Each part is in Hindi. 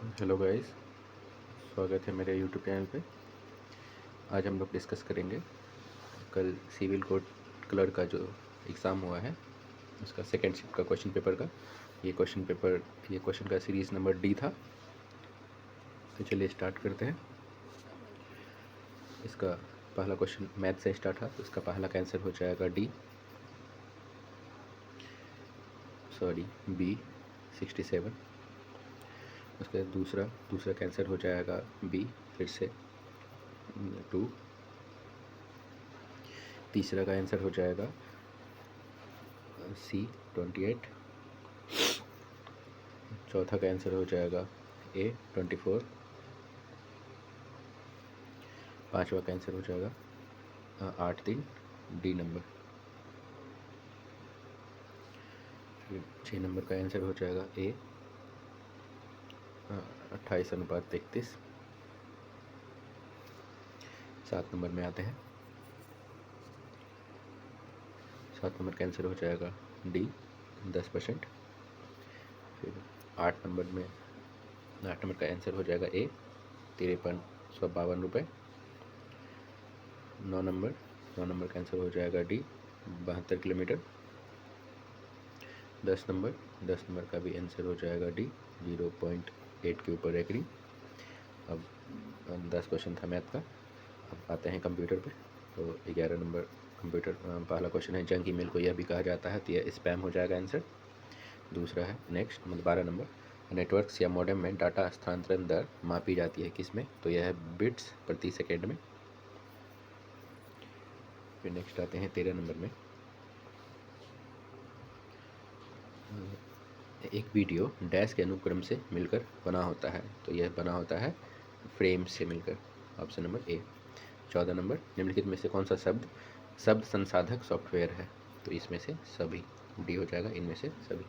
हेलो गाइस, स्वागत है मेरे यूट्यूब चैनल पे। आज हम लोग डिस्कस करेंगे कल सिविल कोड क्लर्क का जो एग्ज़ाम हुआ है उसका सेकेंड शिफ्ट का क्वेश्चन पेपर का। ये क्वेश्चन का सीरीज़ नंबर डी था। तो चलिए स्टार्ट करते हैं। इसका पहला क्वेश्चन मैथ से स्टार्ट था, तो इसका पहला का आंसर हो जाएगा बी 67। उसके बाद दूसरा का आंसर हो जाएगा बी, फिर से 2। तीसरा का आंसर हो जाएगा सी 28। चौथा का आंसर हो जाएगा ए 24। पांचवा का आंसर हो जाएगा 8 3 डी नंबर। फिर 6 नंबर का आंसर हो जाएगा ए 28:33। 7 नंबर में आते हैं। 7 नंबर का आंसर हो जाएगा डी 10%। फिर 8 नंबर का आंसर हो जाएगा ए 5352 रुपये। 9 नंबर का आंसर हो जाएगा डी 72 किलोमीटर। 10 नंबर का भी आंसर हो जाएगा डी 0.8 के ऊपर एग्री। अब 10 क्वेश्चन था मैथ का। अब आते हैं कंप्यूटर पे। तो 11 नंबर कंप्यूटर पहला क्वेश्चन है जंक ईमेल को यह भी कहा जाता है, तो यह स्पैम हो जाएगा आंसर। दूसरा है नेक्स्ट, मतलब 12 नंबर, नेटवर्क्स या मॉडेम में डाटा स्थानांतरण दर मापी जाती है किसमें, तो यह है बिट्स प्रति सेकेंड में। फिर नेक्स्ट आते हैं 13 नंबर में। एक वीडियो डैश के अनुक्रम से मिलकर बना होता है, तो यह बना होता है फ्रेम से मिलकर, ऑप्शन नंबर ए। 14 नंबर, निम्नलिखित में से कौन सा शब्द संसाधक सॉफ्टवेयर है, तो इसमें से सभी, डी हो जाएगा, इनमें से सभी।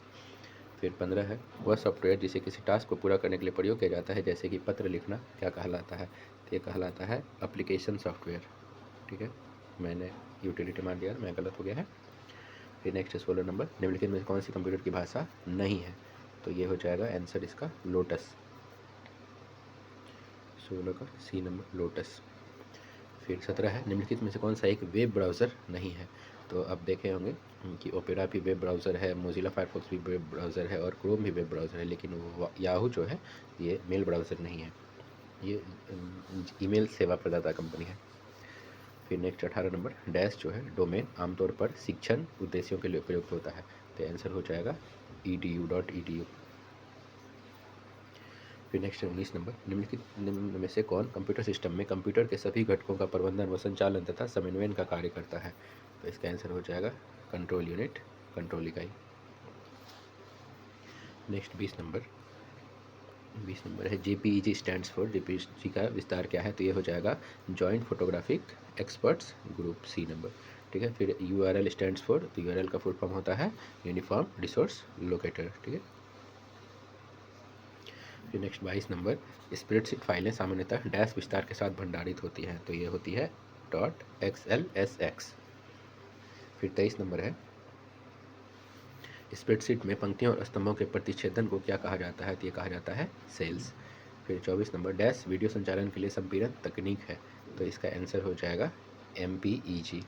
फिर 15 है, वह सॉफ्टवेयर जिसे किसी टास्क को पूरा करने के लिए प्रयोग किया जाता है, जैसे कि पत्र लिखना, क्या कहलाता है, तो ये कहलाता है एप्लीकेशन सॉफ्टवेयर। ठीक है, मैंने यूटिलिटी मान लिया, मैं गलत हो गया है। फिर नेक्स्ट 16 नंबर, निम्नलिखित में कौन सी कंप्यूटर की भाषा नहीं है, तो ये हो जाएगा आंसर इसका लोटस। 16 का सी नंबर लोटस। फिर 17 है, निम्नलिखित में से कौन सा एक वेब ब्राउज़र नहीं है, तो अब देखे होंगे कि ओपेरा भी वेब ब्राउज़र है, मोजिला फायरफॉक्स भी वेब ब्राउज़र है और क्रोम भी वेब ब्राउज़र है, लेकिन याहू जो है ये मेल ब्राउज़र नहीं है, ये ईमेल सेवा प्रदाता कंपनी है। फिर नेक्स्ट 18 नंबर, डैश जो है डोमेन आमतौर पर शिक्षण उद्देश्यों के लिए प्रयुक्त होता है, तो आंसर हो जाएगा edu.edu। फिर नेक्स्ट 19 नंबर, निम्न में से कौन कंप्यूटर सिस्टम में कंप्यूटर के सभी घटकों का प्रबंधन व संचालन तथा समन्वयन का कार्य करता है, तो इसका आंसर हो जाएगा कंट्रोल यूनिट, कंट्रोल इकाई। नेक्स्ट 20 नंबर है JPEG स्टैंड्स फॉर, JPEG का विस्तार क्या है, तो ये हो जाएगा joint photographic experts group, C number. ठीक है, फिर URL स्टैंड्स फॉर, तो URL का फुल फॉर्म होता है यूनिफॉर्म रिसोर्स लोकेटर। ठीक है, फिर नेक्स्ट 22 नंबर, स्प्रेडशीट फाइलें सामान्यतः डैश विस्तार के साथ भंडारित होती हैं, तो ये होती है .xlsx। फिर 23 नंबर है, स्प्रेडशीट में पंक्तियों और स्तंभों के प्रतिच्छेदन को क्या कहा जाता है, तो ये कहा जाता है सेल्स। फिर 24 नंबर, डैश वीडियो संचालन के लिए संपीड़न तकनीक है, तो इसका आंसर हो जाएगा MPEG।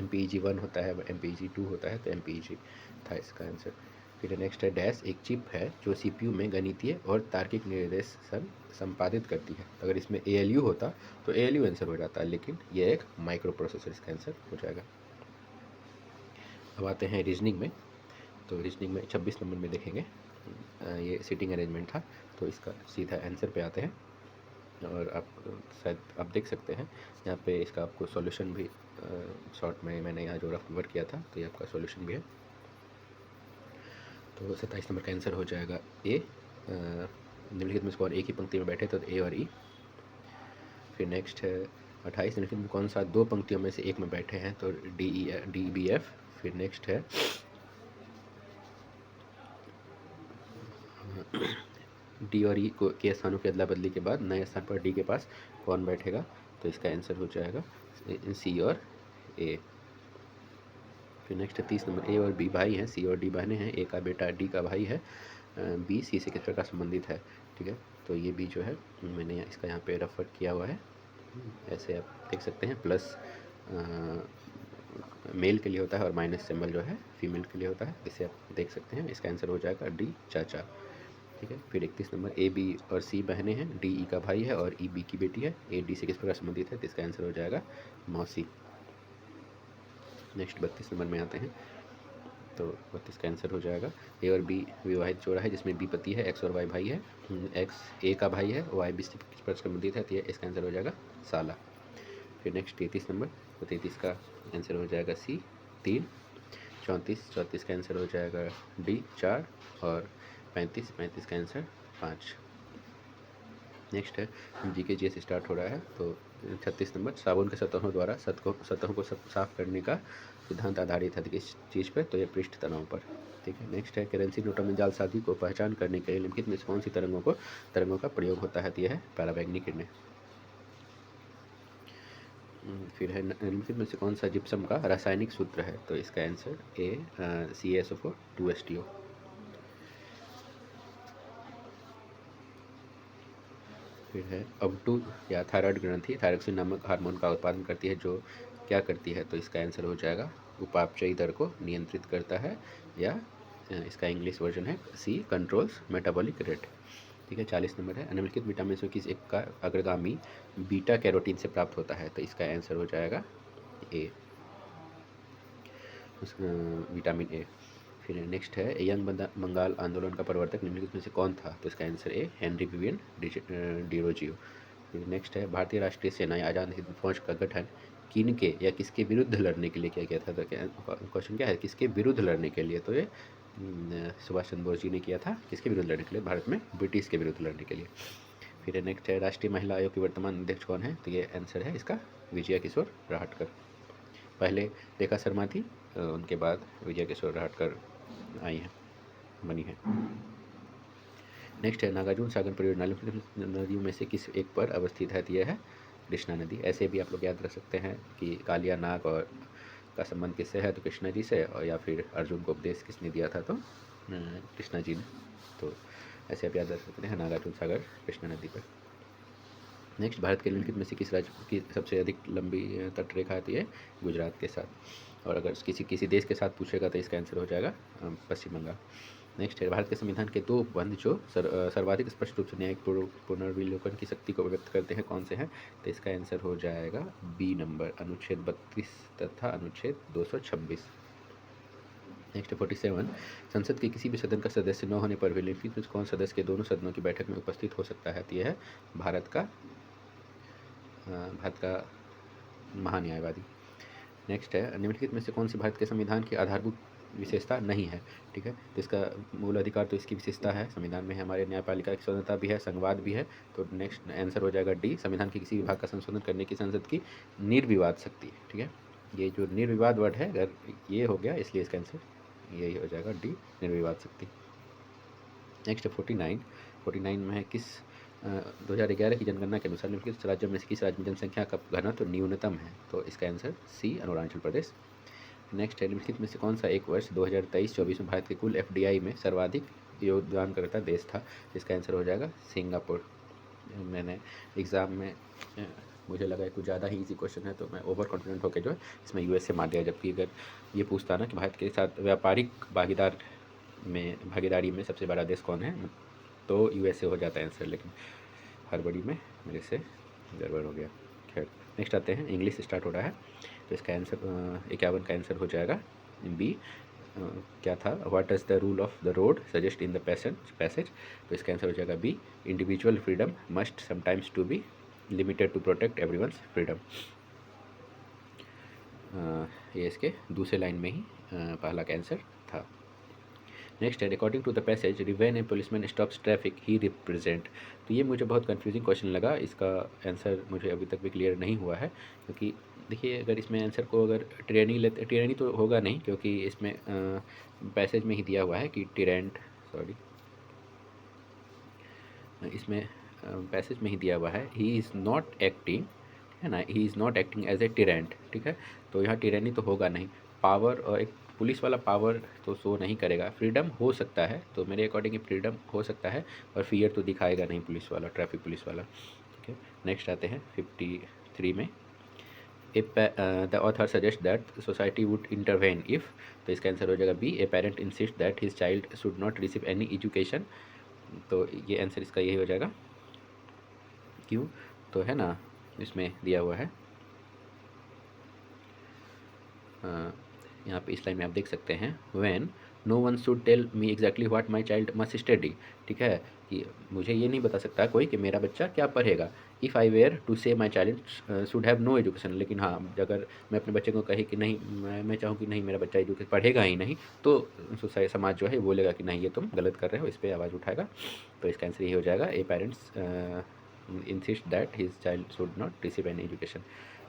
MPEG 1 होता है, MPEG 2 होता है, तो MPEG था इसका आंसर। फिर नेक्स्ट है, डैश एक चिप है जो CPU में गणितीय और तार्किक निर्देशन संपादित करती है, अगर इसमें ALU होता तो ALU आंसर हो जाता है, लेकिन ये एक माइक्रो प्रोसेसर, इसका आंसर हो जाएगा। अब आते हैं रीजनिंग में। तो रीजनिंग में 26 नंबर में देखेंगे, ये सीटिंग अरेंजमेंट था, तो इसका सीधा आंसर पे आते हैं। और आप शायद आप देख सकते हैं यहाँ पे इसका आपको सॉल्यूशन भी शॉर्ट में मैंने यहाँ जो रफ वर्क किया था, तो ये आपका सॉल्यूशन भी है। तो 27 नंबर का आंसर हो जाएगा ए। निम्नलिखित में कौन एक ही पंक्ति में बैठे, तो ए और ई। फिर नेक्स्ट है 28, निम्नलिखित में कौन सा दो पंक्तियों में से एक में बैठे हैं, तो DBF। फिर नेक्स्ट है डी और ई को के स्थानों की अदला बदली के बाद नए स्थान पर डी के पास कौन बैठेगा, तो इसका आंसर हो जाएगा सी और ए। फिर नेक्स्ट 30 नंबर, ए और बी भाई हैं, सी और डी बहनें हैं, ए का बेटा डी का भाई है, बी सी से किस प्रकार संबंधित है, ठीक है। तो ये बी जो है मैंने इसका यहाँ पे रेफर किया हुआ है, ऐसे आप देख सकते हैं, प्लस मेल के लिए होता है और माइनस सिंबल जो है फीमेल के लिए होता है, इसे आप देख सकते हैं। इसका आंसर हो जाएगा डी चाचा, ठीक है। फिर 31 नंबर, ए बी और सी बहनें हैं, डी ई का भाई है और ई बी की बेटी है, ए डी से किस प्रकार संबंधित है, तो इसका आंसर हो जाएगा मौसी। नेक्स्ट 32 नंबर में आते हैं, तो 32 का आंसर हो जाएगा ए और बी विवाहित जोड़ा है जिसमें बी पति है, एक्स और वाई भाई है, एक्स ए का भाई है, वाई बी से किस प्रकार संबंधित है, तो इसका आंसर हो जाएगा साला। फिर नेक्स्ट 33 नंबर, तो 33 का आंसर हो जाएगा सी 3। 34 का आंसर हो जाएगा डी 4 और 35 का आंसर 5। नेक्स्ट है जी के जी से स्टार्ट हो रहा है, तो 36 नंबर, साबुन के सतहों द्वारा सतहों को साफ करने का सिद्धांत आधारित है किस चीज़ पर, तो ये पृष्ठ तनाव पर, ठीक है। नेक्स्ट है करेंसी नोटों में जालसाजी को पहचान करने के लिए निम्नलिखित में से कौन सी तरंगों का प्रयोग होता है, तो यह है पैराबैंगनी किरणें। फिर है निम्नलिखित में से कौन सा जिप्सम का रासायनिक सूत्र है, तो इसका आंसर ए CaSO4 2H2O। फिर है अब2 या थायराइड ग्रंथि थायरोक्सिन नामक हार्मोन का उत्पादन करती है जो क्या करती है, तो इसका आंसर हो जाएगा उपापचयी दर को नियंत्रित करता है, या इसका इंग्लिश वर्जन है सी कंट्रोल्स मेटाबॉलिक रेट, ठीक है। 40 नंबर है, निम्नलिखित विटामिन से किस एक का अग्रगामी बीटा कैरोटीन से प्राप्त होता है, तो इसका आंसर हो जाएगा ए, विटामिन ए। फिर नेक्स्ट है यंग बंगाल आंदोलन का प्रवर्तक निम्नलिखित में से कौन था, तो इसका answer A Henry Vivian Derozio. फिर नेक्स्ट है भारतीय राष्ट्रीय सेना या आज़ाद हिंद फौज का गठन किनके या किसके विरुद्ध लड़ने के लिए किया गया था, तो क्वेश्चन क्या है, किसके विरुद्ध लड़ने के लिए, तो ये सुभाष चंद्र बोस जी ने किया था, किसके विरुद्ध लड़ने के लिए, भारत में ब्रिटिश के विरुद्ध लड़ने के लिए। फिर नेक्स्ट है राष्ट्रीय महिला आयोग की वर्तमान अध्यक्ष कौन है, तो ये आंसर है इसका विजया किशोर राहटकर। पहले रेखा शर्मा थी, उनके बाद विजय किशोर राहटकर आई हैं, बनी है। नेक्स्ट है नागार्जुन सागर परियोजना नदियों में से किस एक पर अवस्थित है, यह है कृष्णा नदी। ऐसे भी आप लोग याद रख सकते हैं कि कालिया नाग और का संबंध किससे है, तो कृष्णा जी से, और या फिर अर्जुन को उपदेश किसने दिया था, तो कृष्णा जी ने। तो ऐसे आप याद रख सकते हैं नागार्जुन सागर कृष्णा नदी पर। नेक्स्ट भारत के निम्नलिखित में से किस राज्य की सबसे अधिक लंबी तटरेखा आती है, गुजरात के साथ, और अगर किसी देश के साथ पूछेगा तो इसका आंसर हो जाएगा पश्चिम बंगाल। नेक्स्ट है भारत के संविधान के 2 उपबंध जो सर्वाधिक स्पष्ट रूप से न्यायिक पुनर्विलोकन की शक्ति को व्यक्त करते हैं कौन से हैं, तो इसका आंसर हो जाएगा बी नंबर, अनुच्छेद 32 तथा अनुच्छेद 226। नेक्स्ट 47, संसद के किसी भी सदन का सदस्य न होने पर भी निम्नलिखित में कौन सदस्य के दोनों सदनों की बैठक में उपस्थित हो सकता है, तो यह है भारत का महान्यायवादी। नेक्स्ट है निम्नलिखित में से कौन सी भारत के संविधान की आधारभूत विशेषता नहीं है, ठीक है। तो इसका मूल अधिकार तो इसकी विशेषता है, संविधान में हमारे न्यायपालिका की स्वतंत्रता भी है, संघवाद भी है, तो नेक्स्ट आंसर हो जाएगा डी, संविधान के किसी विभाग का संशोधन करने की संसद की निर्विवाद शक्ति, ठीक है। ये जो निर्विवाद वर्ड है अगर ये हो गया, इसलिए इसका आंसर यही हो जाएगा डी, निर्विवाद शक्ति। नेक्स्ट 49 में है किस 2011 की जनगणना के अनुसार निम्नलिखित राज्यों में से किस राज्य में जनसंख्या का घनत्व न्यूनतम है, तो इसका answer C, Arunachal Pradesh. Next है निम्नलिखित में से कौन सा एक वर्ष 2023-24 में भारत के कुल FDI में सर्वाधिक योगदानकर्ता देश था, इसका आंसर हो जाएगा सिंगापुर। मैंने एग्ज़ाम में मुझे लगा कुछ ज़्यादा ही इजी क्वेश्चन है, तो मैं ओवर कॉन्फिडेंट होकर जो है इसमें USA मार दिया, जबकि अगर ये पूछता ना कि भारत के साथ व्यापारिक भागीदारी में सबसे बड़ा देश कौन है, तो USA हो जाता है आंसर, लेकिन हड़बड़ी में मेरे से गड़बड़ हो गया। खैर नेक्स्ट आते हैं, इंग्लिश स्टार्ट हो रहा है, तो इसका आंसर 51 का आंसर हो जाएगा बी, क्या था, what does the rule of the road suggest in the passage, तो इसका आंसर हो जाएगा B, individual freedom must sometimes to be limited to protect everyone's freedom. ये इसके दूसरे लाइन में ही पहला का आंसर था। नेक्स्ट है according to the passage when a policeman stops traffic he represent, तो ये मुझे बहुत कंफ्यूजिंग क्वेश्चन लगा, इसका आंसर मुझे अभी तक भी क्लियर नहीं हुआ है, क्योंकि देखिए अगर इसमें आंसर को अगर टिरैनी तो होगा नहीं, क्योंकि इसमें पैसेज में ही दिया हुआ है कि इसमें पैसेज में ही दिया हुआ है ही इज़ नॉट एक्टिंग, है ना, he is not acting as a tyrant, ठीक है। तो यहाँ टिरैनी तो होगा नहीं, पावर और एक पुलिस वाला पावर तो शो नहीं करेगा, फ्रीडम हो सकता है, तो मेरे अकॉर्डिंग फ्रीडम हो सकता है, और फियर तो दिखाएगा नहीं पुलिस वाला, ट्रैफिक पुलिस वाला। ठीक है, नेक्स्ट आते हैं 53 में। The author suggest that society would intervene if, तो इसका आंसर हो जाएगा B, a parent insist that his child should not receive any education. तो ये आंसर इसका यही हो जाएगा। क्यों? तो है ना, इसमें दिया हुआ है, यहाँ पे इस लाइन में आप देख सकते हैं, when no one should tell me exactly what my child must study. ठीक है, कि मुझे ये नहीं बता सकता कोई कि मेरा बच्चा क्या पढ़ेगा। If I were to say my child should have no education, लेकिन हाँ, अगर मैं अपने बच्चे को कहे कि नहीं, मैं चाहूँ कि नहीं मेरा बच्चा एजुकेशन पढ़ेगा ही नहीं, तो सोसाइटी, समाज जो है बोलेगा कि नहीं ये तुम गलत कर रहे हो, इस पर आवाज़ उठाएगा। तो इसका आंसर ये हो जाएगा, a parents insist that his child should not receive any education.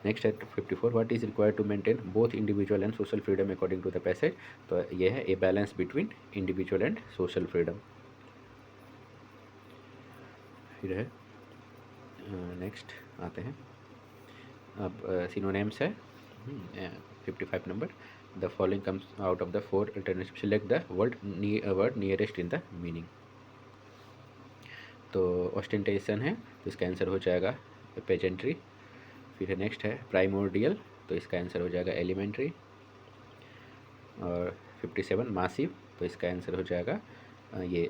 Next है 54, what is required to maintain both individual and social freedom according to the passage. तो ये है a balance between individual and social freedom. फिर है नेक्स्ट आते हैं, अब सिनोनिम्स है 55 number. The following comes out of the 4 alternative, select the word nearest in the meaning. तो ऑस्टेंटेशन है, तो इसका आंसर हो जाएगा पेजेंट्री। फिर नेक्स्ट है प्राइमोर्डियल, तो इसका आंसर हो जाएगा एलिमेंट्री। और 57 मासिव, तो इसका आंसर हो जाएगा ये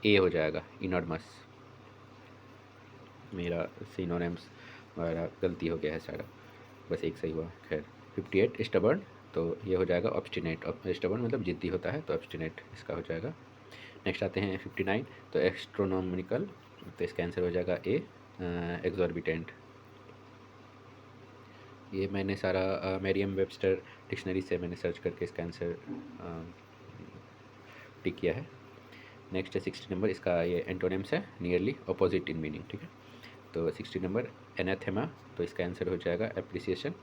ए हो जाएगा इनॉर्मस। मेरा सिनोनिम्स वगैरह गलती हो गया है सारा, बस एक सही हुआ। खैर 58 स्टबर्न, तो ये हो जाएगा ऑब्स्टिनेट। स्टबर्न मतलब जिद्दी होता है, तो ऑब्स्टिनेट इसका हो जाएगा। नेक्स्ट आते हैं 59, तो एस्ट्रोनॉमिकल, तो इसका आंसर हो जाएगा ए एक्सॉर्बिटेंट। ये मैंने सारा मेरियम वेबस्टर डिक्शनरी से मैंने सर्च करके इसका आंसर टिक किया है। नेक्स्ट है 60 नंबर, इसका ये एंटोनिम्स है, नियरली अपोजिट इन मीनिंग। ठीक है, तो 60 नंबर एनाथेमा, तो इसका आंसर हो जाएगा एप्रिसिएशन।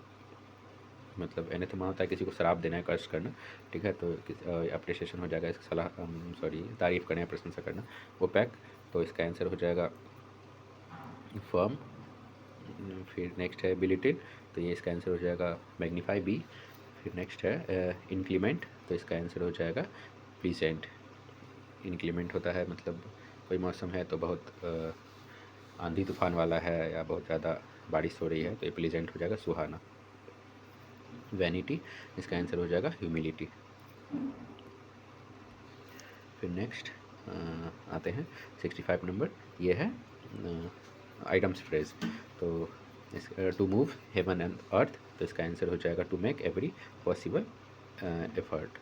मतलब एनाथेमा होता है किसी को श्राप देना है, कर्ज करना। ठीक है, तो अप्रिसिएशन हो जाएगा इसका सलाह, सॉरी तारीफ़ करना या प्रशंसा करना। ओपैक, तो इसका आंसर हो जाएगा फर्म। फिर नेक्स्ट है बिलिटिल, तो ये इसका आंसर हो जाएगा मैग्नीफाई बी। फिर नेक्स्ट है इंक्लीमेंट, तो इसका आंसर हो जाएगा प्लीजेंट। इंक्लीमेंट होता है मतलब कोई मौसम है तो बहुत आंधी तूफान वाला है या बहुत ज़्यादा बारिश हो रही है, तो ये प्लीजेंट हो जाएगा सुहाना। वैनिटी, इसका आंसर हो जाएगा ह्यूमिलिटी। फिर नेक्स्ट आते हैं 65 नंबर, ये है आइटम्स फ्रेज। तो to move heaven and earth, तो इसका आंसर हो जाएगा to make every possible effort.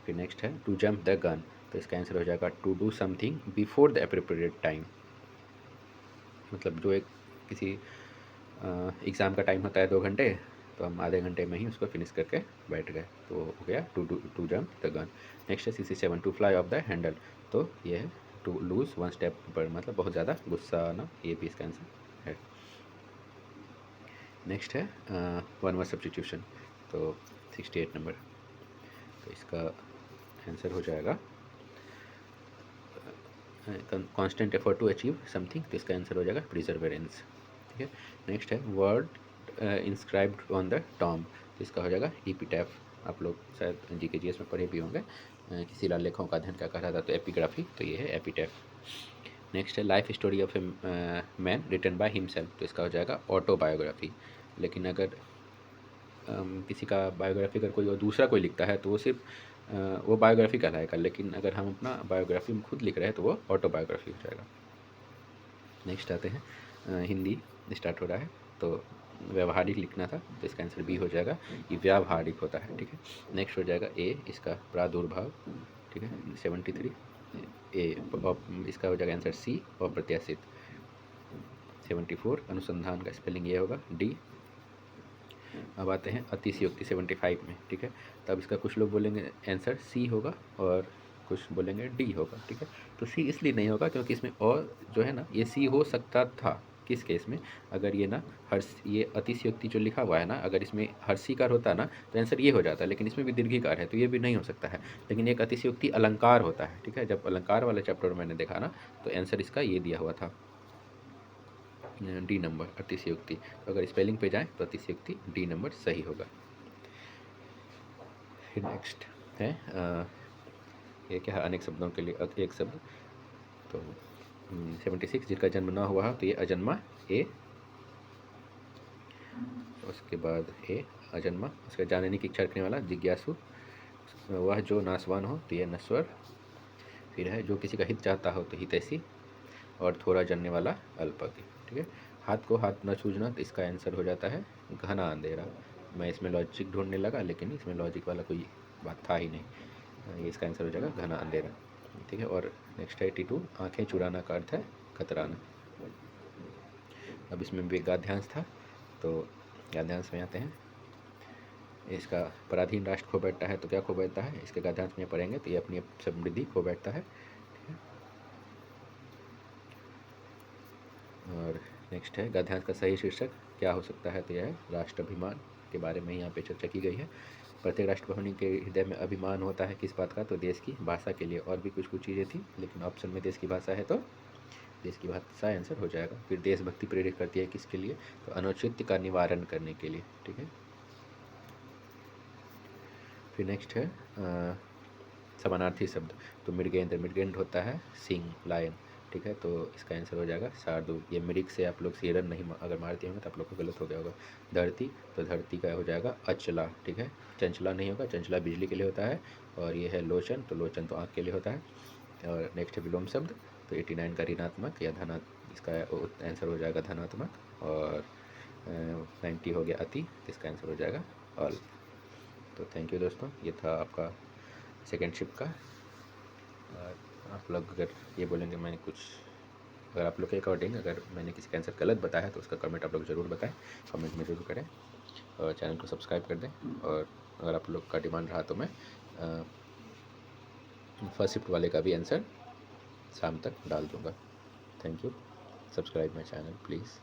फिर नेक्स्ट है टू जंप द गन, तो इसका आंसर हो जाएगा to do something before the appropriate time. मतलब जो एक किसी एग्ज़ाम का टाइम होता है 2 घंटे, तो हम आधे घंटे में ही उसको फिनिश करके बैठ गए, तो हो गया to jump the gun. Next है 67, to fly off the handle, तो ये है टू लूज़ वन स्टेप पर, मतलब बहुत ज़्यादा गुस्सा आना, ये भी इसका आंसर है। नेक्स्ट है वन वर्ड सब्स्टिट्यूशन, तो 68 नंबर, तो इसका आंसर हो जाएगा constant effort to achieve something, तो इसका आंसर हो जाएगा प्रिजर्वेरेंस। ठीक है, नेक्स्ट है word inscribed on the tomb, तो इसका हो जाएगा एपिटैफ। आप लोग शायद GK/GS में पढ़े भी होंगे, किसी लाल लेखों का अध्ययन क्या कहा था, तो एपिग्राफी, तो ये है एपिटैफ। नेक्स्ट है life story of a man written by himself, तो इसका हो जाएगा ऑटोबायोग्राफी। लेकिन अगर किसी का बायोग्राफी अगर कोई और दूसरा कोई लिखता है तो वो सिर्फ वो बायोग्राफी कहलाएगा, लेकिन अगर हम अपना बायोग्राफी खुद लिख रहे हैं तो वो ऑटोबायोग्राफी हो जाएगा। नेक्स्ट आते हैं हिंदी स्टार्ट हो रहा है, तो व्यवहारिक लिखना था, तो इसका आंसर बी हो जाएगा, ये व्यावहारिक होता है। ठीक है, नेक्स्ट हो जाएगा ए, इसका प्रादुर्भाव। ठीक है, 73 ए, इसका हो जाएगा आंसर सी, अप्रत्याशित। 74 अनुसंधान का स्पेलिंग ये होगा डी। अब आते हैं अतिशयोक्ति 75 में। ठीक है, तब इसका कुछ लोग बोलेंगे आंसर सी होगा और कुछ बोलेंगे डी होगा। ठीक है, तो सी इसलिए नहीं होगा क्योंकि इसमें और जो है ना, ये सी हो सकता था किस केस में, अगर ये ना ये अतिशयोक्ति जो लिखा हुआ है ना, अगर इसमें हर्षिकार होता ना तो आंसर ये हो जाता, लेकिन इसमें भी दीर्घिकार है तो ये भी नहीं हो सकता है। लेकिन एक अतिशयोक्ति अलंकार होता है। ठीक है, जब अलंकार वाले चैप्टर मैंने देखा ना, तो आंसर इसका ये दिया हुआ था डी नंबर अतिशयोक्ति। तो अगर स्पेलिंग पे जाएं तो अतिशयोक्ति डी नंबर सही होगा। फिर नेक्स्ट है ये क्या है, अनेक शब्दों के लिए एक शब्द। तो 76 जिनका जन्म ना हुआ है तो ये अजन्मा ए। उसके बाद ए अजन्मा, उसका जानने की इच्छा रखने वाला जिज्ञासु, वह जो नासवान हो तो ये नश्वर। फिर है जो किसी का हित चाहता हो तो हितैषी, और थोड़ा जानने वाला अल्पज्ञ। ठीक है, हाथ को हाथ न सूझना तो इसका आंसर हो जाता है घना अंधेरा। मैं इसमें लॉजिक ढूंढने लगा लेकिन इसमें लॉजिक वाला कोई बात था ही नहीं, ये इसका आंसर हो जाएगा घना अंधेरा। ठीक है, और नेक्स्ट है 82 आँखें चुराना का अर्थ है कतराना। अब इसमें भी एक गद्यांश था, तो गद्यांश में आते हैं। इसका पराधीन राष्ट्र खो बैठता है तो क्या खो बैठता है, इसके गद्यांश में पढ़ेंगे तो ये अपनी समृद्धि खो बैठता है। ठीक है, और नेक्स्ट है गद्यांश का सही शीर्षक क्या हो सकता है, तो यह है राष्ट्राभिमान के बारे में यहाँ पे चर्चा की गई है। प्रत्येक राष्ट्रभवनी के हृदय में अभिमान होता है किस बात का, तो देश की भाषा के लिए। और भी कुछ कुछ चीज़ें थी लेकिन ऑप्शन में देश की भाषा है तो देश की भाषा आंसर हो जाएगा। फिर देशभक्ति प्रेरित करती है किसके लिए, तो अनुचित का निवारण करने के लिए। ठीक है, फिर नेक्स्ट है समानार्थी शब्द। तो मृगेंद्र, मृगेंद्र होता है सिंह लायन। ठीक है, तो इसका आंसर हो जाएगा शार्दूल। ये मृग से आप लोग सिरन नहीं अगर मारते होंगे तो आप लोग को गलत हो गया होगा। धरती, तो धरती का हो जाएगा अचला। ठीक है, चंचला नहीं होगा, चंचला बिजली के लिए होता है। और ये है लोचन, तो लोचन तो आँख के लिए होता है। और नेक्स्ट है विलोम शब्द, तो 89 का ऋणात्मक या धनात्मक, इसका आंसर हो जाएगा धनात्मक। और 90 हो गया अति, तो इसका आंसर हो जाएगा ऑल। तो थैंक यू दोस्तों, ये था आपका सेकेंड शिफ्ट का। और आप लोग अगर ये बोलेंगे मैंने कुछ, अगर आप लोग के अकॉर्डिंग अगर मैंने किसी का आंसर गलत बताया तो उसका कमेंट आप लोग ज़रूर बताएं, कमेंट में ज़रूर करें। और चैनल को सब्सक्राइब कर दें। और अगर आप लोग का डिमांड रहा तो मैं फर्स्ट शिफ्ट वाले का भी आंसर शाम तक डाल दूँगा। Thank you, subscribe my channel please.